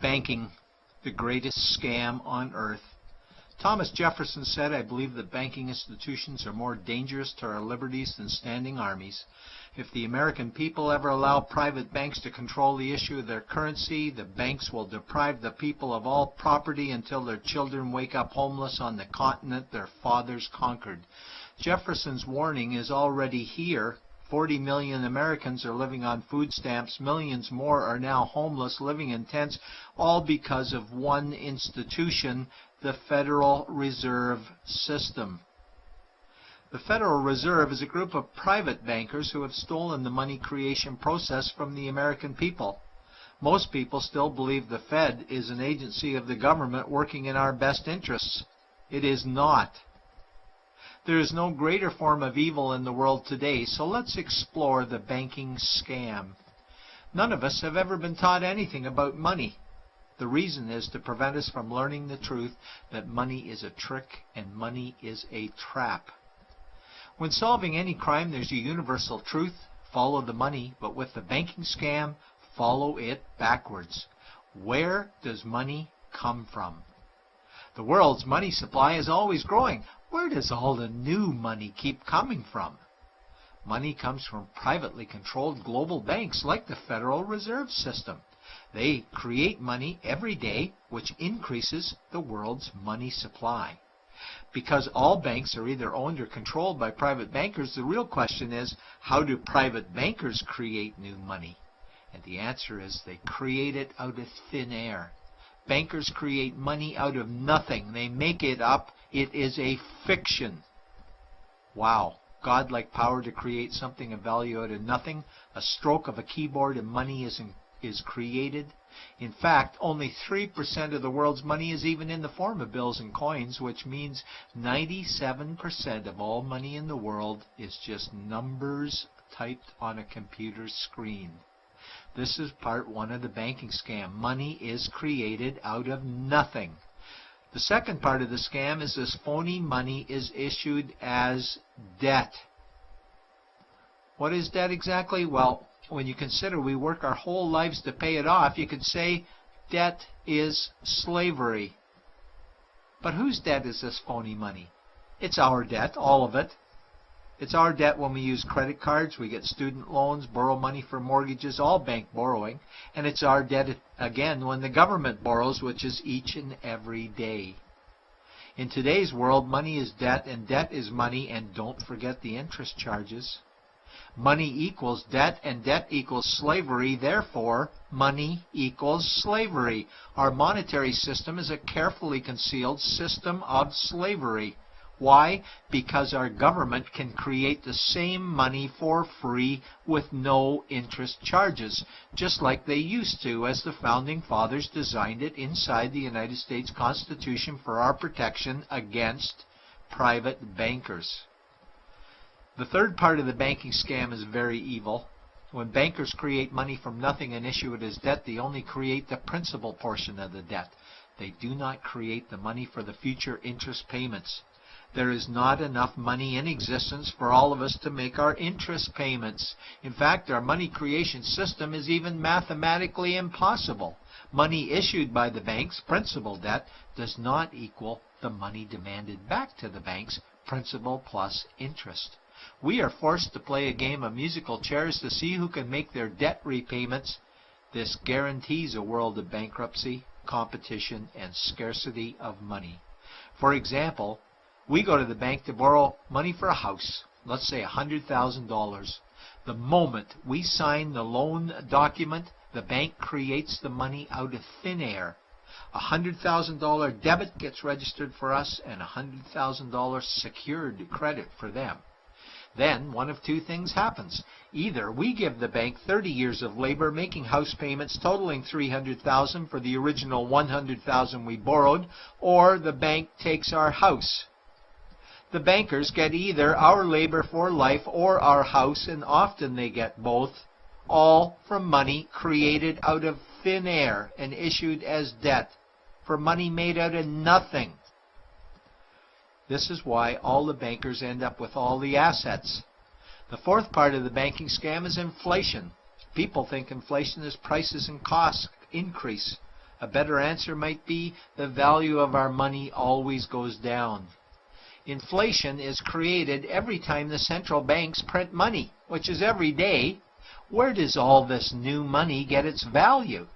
Banking, the greatest scam on earth. Thomas Jefferson said, "I believe that banking institutions are more dangerous to our liberties than standing armies. If the American people ever allow private banks to control the issue of their currency, the banks will deprive the people of all property until their children wake up homeless on the continent their fathers conquered." Jefferson's warning is already here. 40 million Americans are living on food stamps. Millions more are now homeless, living in tents, all because of one institution, the Federal Reserve System. The Federal Reserve is a group of private bankers who have stolen the money creation process from the American people. Most people still believe the Fed is an agency of the government working in our best interests. It is not. There is no greater form of evil in the world today, so let's explore the banking scam. None of us have ever been taught anything about money. The reason is to prevent us from learning the truth that money is a trick and money is a trap. When solving any crime, there's a universal truth: follow the money, but with the banking scam, follow it backwards. Where does money come from? The world's money supply is always growing. Where does all the new money keep coming from? Money comes from privately controlled global banks like the Federal Reserve System. They create money every day, which increases the world's money supply. Because all banks are either owned or controlled by private bankers, the real question is, how do private bankers create new money? And the answer is they create it out of thin air. Bankers create money out of nothing. They make it up. It is a fiction. Wow. Godlike power to create something of value out of nothing. A stroke of a keyboard and money is created. In fact, only 3% of the world's money is even in the form of bills and coins, which means 97% of all money in the world is just numbers typed on a computer screen. This is part one of the banking scam. Money is created out of nothing. The second part of the scam is this phony money is issued as debt. What is debt exactly? Well, when you consider we work our whole lives to pay it off, you could say debt is slavery. But whose debt is this phony money? It's our debt, all of it. It's our debt when we use credit cards, we get student loans, borrow money for mortgages, all bank borrowing. And it's our debt again when the government borrows, which is each and every day. In today's world, money is debt and debt is money, and don't forget the interest charges. Money equals debt and debt equals slavery, therefore money equals slavery. Our monetary system is a carefully concealed system of slavery. Why? Because our government can create the same money for free with no interest charges, just like they used to, as the Founding Fathers designed it inside the United States Constitution for our protection against private bankers. The third part of the banking scam is very evil. When bankers create money from nothing and issue it as debt, they only create the principal portion of the debt. They do not create the money for the future interest payments. There is not enough money in existence for all of us to make our interest payments. In fact, our money creation system is even mathematically impossible. Money issued by the banks, principal debt, does not equal the money demanded back to the banks, principal plus interest. We are forced to play a game of musical chairs to see who can make their debt repayments. This guarantees a world of bankruptcy, competition, and scarcity of money. For example, we go to the bank to borrow money for a house, let's say $100,000. The moment we sign the loan document, the bank creates the money out of thin air. A $100,000 debit gets registered for us and a $100,000 secured credit for them. Then one of two things happens. Either we give the bank 30 years of labor making house payments totaling $300,000 for the original $100,000 we borrowed, or the bank takes our house. The bankers get either our labor for life or our house, and often they get both, all from money created out of thin air and issued as debt, for money made out of nothing. This is why all the bankers end up with all the assets. The fourth part of the banking scam is inflation. People think inflation is prices and costs increase. A better answer might be the value of our money always goes down. Inflation is created every time the central banks print money, which is every day. Where does all this new money get its value?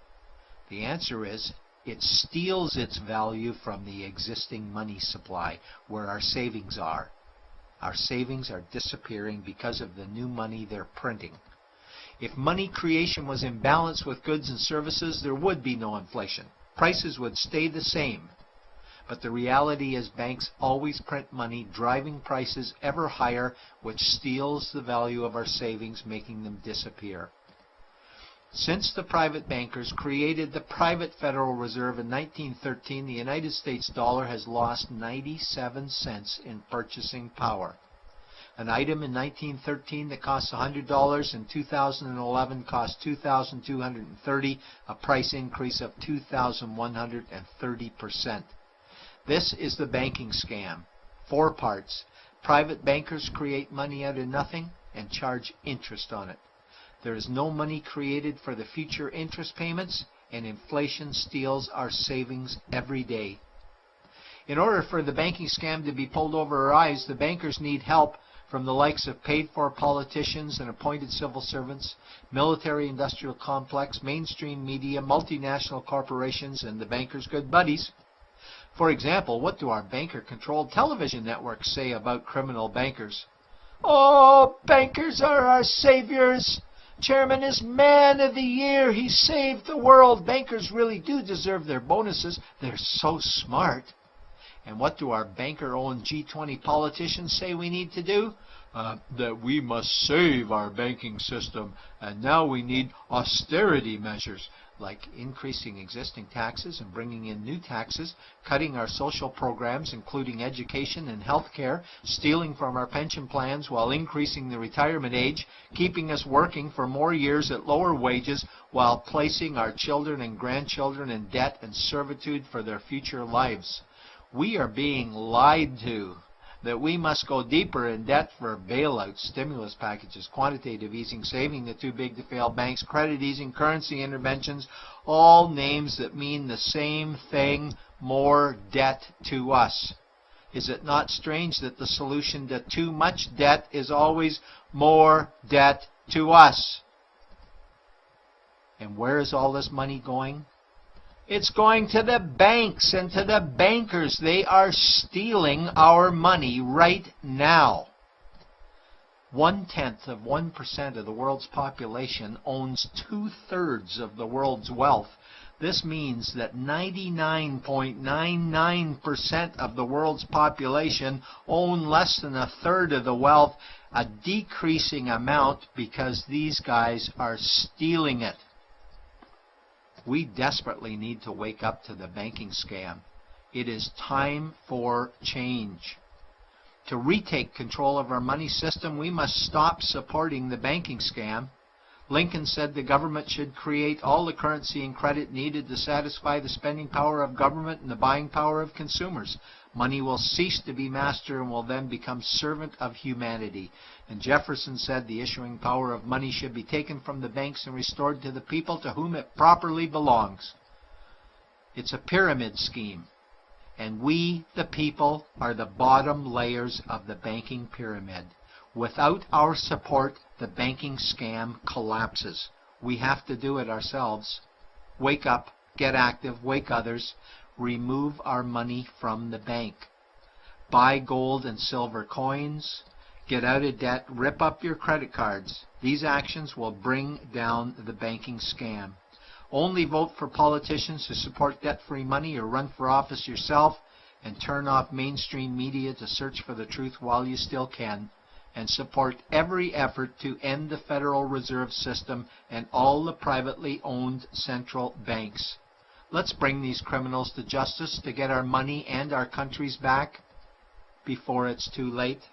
The answer is it steals its value from the existing money supply, where our savings are. Our savings are disappearing because of the new money they're printing. If money creation was in balance with goods and services, there would be no inflation. Prices would stay the same. But the reality is banks always print money, driving prices ever higher, which steals the value of our savings, making them disappear. Since the private bankers created the private Federal Reserve in 1913, the United States dollar has lost 97 cents in purchasing power. An item in 1913 that cost $100 in 2011 cost $2,230, a price increase of 2,130%. This is the banking scam. 4 parts. Private bankers create money out of nothing and charge interest on it. There is no money created for the future interest payments, and inflation steals our savings every day. In order for the banking scam to be pulled over our eyes, the bankers need help from the likes of paid-for politicians and appointed civil servants, military-industrial complex, mainstream media, multinational corporations, and the bankers' good buddies. For example, what do our banker-controlled television networks say about criminal bankers? Oh, bankers are our saviors. Chairman is man of the year. He saved the world. Bankers really do deserve their bonuses. They're so smart. And what do our banker-owned G20 politicians say we need to do? That we must save our banking system, and now we need austerity measures, like increasing existing taxes and bringing in new taxes, cutting our social programs, including education and health care, stealing from our pension plans while increasing the retirement age, keeping us working for more years at lower wages while placing our children and grandchildren in debt and servitude for their future lives. We are being lied to that we must go deeper in debt for bailouts, stimulus packages, quantitative easing, saving the too big to fail banks, credit easing, currency interventions, all names that mean the same thing, more debt to us. Is it not strange that the solution to too much debt is always more debt to us? And where is all this money going? It's going to the banks and to the bankers. They are stealing our money right now. 0.1% of the world's population owns 2/3 of the world's wealth. This means that 99.99% of the world's population own less than 1/3 of the wealth, a decreasing amount because these guys are stealing it. We desperately need to wake up to the banking scam. It is time for change. To retake control of our money system, we must stop supporting the banking scam. Lincoln said the government should create all the currency and credit needed to satisfy the spending power of government and the buying power of consumers. Money will cease to be master and will then become servant of humanity. And Jefferson said the issuing power of money should be taken from the banks and restored to the people to whom it properly belongs. It's a pyramid scheme, and we, the people, are the bottom layers of the banking pyramid. Without our support, the banking scam collapses. We have to do it ourselves. Wake up, get active, wake others. Remove our money from the bank. Buy gold and silver coins. Get out of debt. Rip up your credit cards. These actions will bring down the banking scam. Only vote for politicians who support debt-free money, or run for office yourself, and turn off mainstream media to search for the truth while you still can. And support every effort to end the Federal Reserve System and all the privately owned central banks. Let's bring these criminals to justice to get our money and our countries back before it's too late.